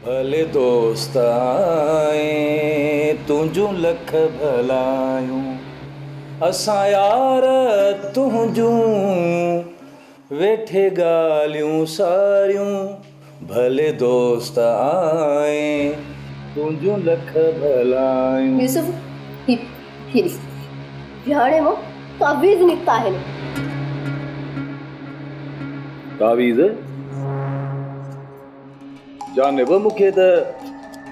भले दोस्त आए तुंहिंजूं लख भलायूं असां यार तुंहिंजूं वेठे ॻाल्हियूं सारियूं भले दोस्त आए तुंहिंजूं लख भलायूं। यूसुफ विहाणे मां तावीज़ निकिता आहिनि। तावीज़ जानिब मूंखे त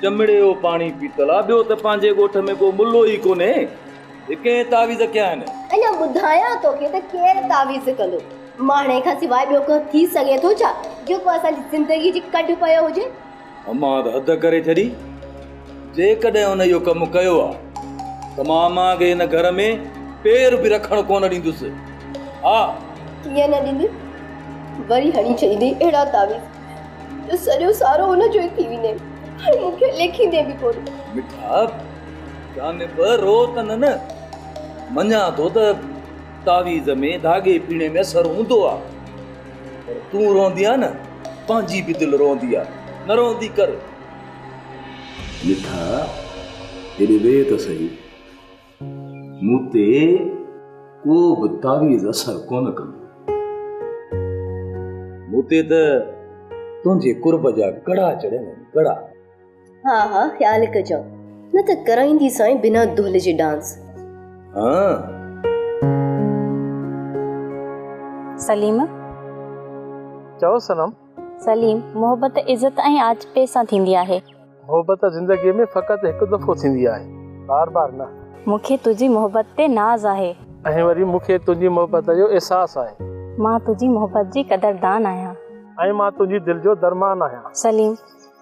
चमड़े जो पाणी पीतल आहे, ॿियो त पंहिंजे ॻोठ में को मुल्लो ई कोन्हे। कंहिं तावीज़ कया आहिनि? अञा ॿुधायां तोखे त केरु तावीज़ कंदो। माणे खां सवाइ ॿियो को थी सघे थो छा जेको असांजी ज़िंदगी जी कढ पियो हुजे? मां त हद करे छॾी। जेकॾहिं हुन इहो कमु कयो आहे त मां खे हिन घर में पेर बि रखणु कोन ॾींदुसि। हा कीअं न ॾींदी? वरी हणी छॾींदी अहिड़ा तावीज़ जो सॼो सारो हुनजो ई थी वेंदे। मूंखे लिखींदे बि कोन। मिठा जानिब रो त न मञा थो त तावीज़ में धागे पीणे में असरु हूंदो आहे, पर तूं रोंदी आहे न, पंहिंजी बि दिलि रोंदी आहे, न रोंदी कर। मिठा हेॾे वे त सही, मूं ते को बि तावीज़ असरु कोन कंदो। मूं ते त तुंहिंजे कुर्ब जा कड़ा चढ़ियल आहिनि, कड़ा। हा ख़्यालु कजो, न त कराईंदी साईं बिना दुहल जे डांस। हाँ सलीम चओ सनम। सलीम, मोहब्बत इज़त ऐं आजपे सां थींदी आहे। मोहब्बत ज़िंदगीअ में फ़क़ति हिकु दफ़ो थींदी आहे, बार बार न। मूंखे तुंहिंजी मोहब्बत ते नाज़ आहे ऐं वरी मूंखे तुंहिंजी मोहब्बत जो एहसासु आहे। मां तुंहिंजी मोहब्बत जी क़दरदान आहियां ऐं मां तुंहिंजी दिलि जो दरमान आहियां। सलीम,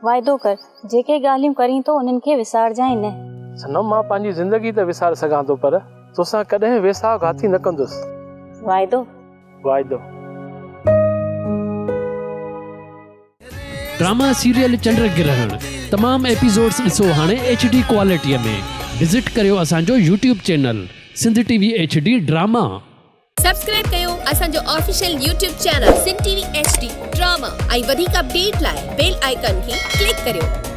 वाइदो कर जेके ॻाल्हियूं करीं तो उन्हनि खे विसारजांइ न। सनम, मां पंहिंजी ज़िंदगी त विसारे सघां थो, पर तोसां कॾहिं वेसाह घाती न कंदुसि। वाइदो? वाइदो। ड्रामा सीरियल चंड ग्रहण तमाम एपिसोड्स ॾिसो हाणे HD क्वालिटीअ में। विज़िट करियो असांजो YouTube channel Sindh TV HD drama. Subscribe कयो असांजो official YouTube channel Sindh TV HD drama ऐं वधीक अपडेट लाइ बेल आइकन खे क्लिक करियो।